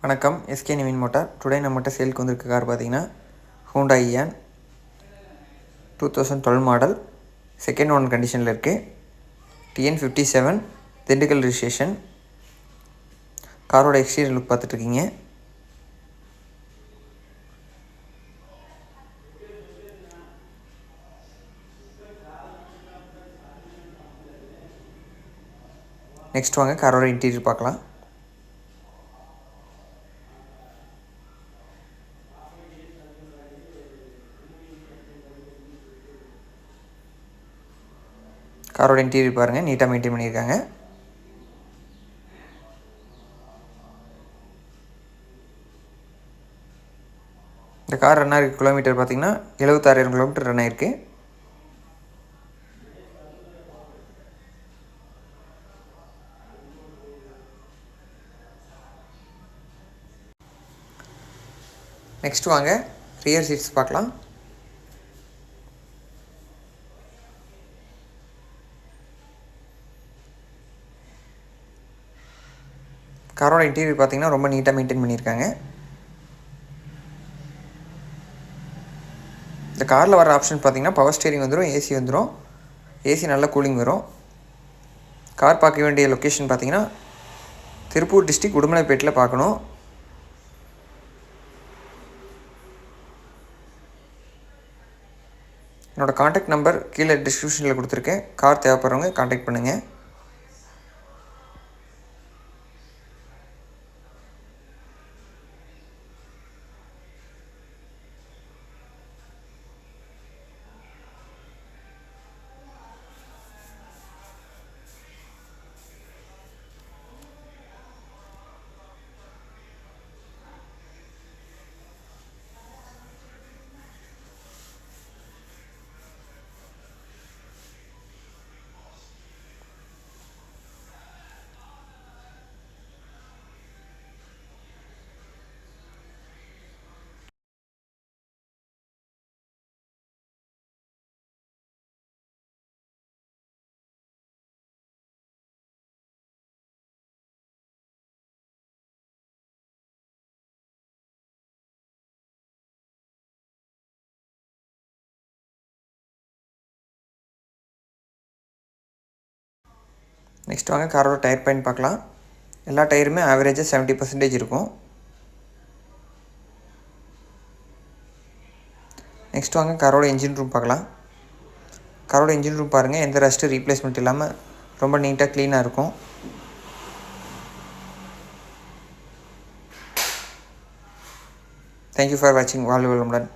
வணக்கம், SK Nivin motor. Today நம்மகிட்ட சேலுக்கு வந்திருக்க கார் பார்த்தீங்கன்னா Hyundai Eon 2012 model, second own கண்டிஷனில் இருக்குது. TN57 Dindigul registration. காரோட எக்ஸ்டீரியர் லுக் பார்த்துட்ருக்கீங்க. நெக்ஸ்ட் வாங்க காரோட இன்டீரியர் பார்க்கலாம். காரோட இன்டீரியர் பாருங்கள், நீட்டாக மெயின்டைன் பண்ணியிருக்காங்க. இந்த கார் ரன் ஆகிருக்க கிலோமீட்டர் பார்த்தீங்கன்னா 76,000 கிலோமீட்டர் ரன் ஆகிருக்கு. நெக்ஸ்ட் வாங்க ரியர் சீட்ஸ் பார்க்கலாம். காரோட இன்டீரியர் பார்த்தீங்கன்னா ரொம்ப நீட்டாக மெயின்டைன் பண்ணியிருக்காங்க. இந்த காரில் வர ஆப்ஷன் பார்த்தீங்கன்னா பவர் ஸ்டீரிங் வந்துடும், ஏசி வந்துடும். ஏசி நல்ல கூலிங் வரும். கார் பார்க்க வேண்டிய லொக்கேஷன் பார்த்தீங்கன்னா திருப்பூர் டிஸ்ட்ரிக்ட் உடுமலைப்பேட்டில் பார்க்கணும். என்னோடய காண்டாக்ட் நம்பர் கீழே டிஸ்கிரிப்ஷனில் கொடுத்துருக்கேன். கார் தேவைப்படுறவங்க காண்டாக்ட் பண்ணுங்கள். நெக்ஸ்ட் வாங்க காரோட டயர் பாயிண்ட் பார்க்கலாம். எல்லா டயருமே ஆவரேஜாக 70% இருக்கும். நெக்ஸ்ட் வாங்க காரோட இன்ஜின் ரூம் பார்க்கலாம். காரோட இன்ஜின் ரூம் பாருங்கள், எந்த ரஸ்ட்டு ரீப்ளேஸ்மெண்ட் இல்லாமல் ரொம்ப நீட்டாக க்ளீனாக இருக்கும். தேங்க்யூ ஃபார் வாட்சிங். வாழ்க வளமுடன்.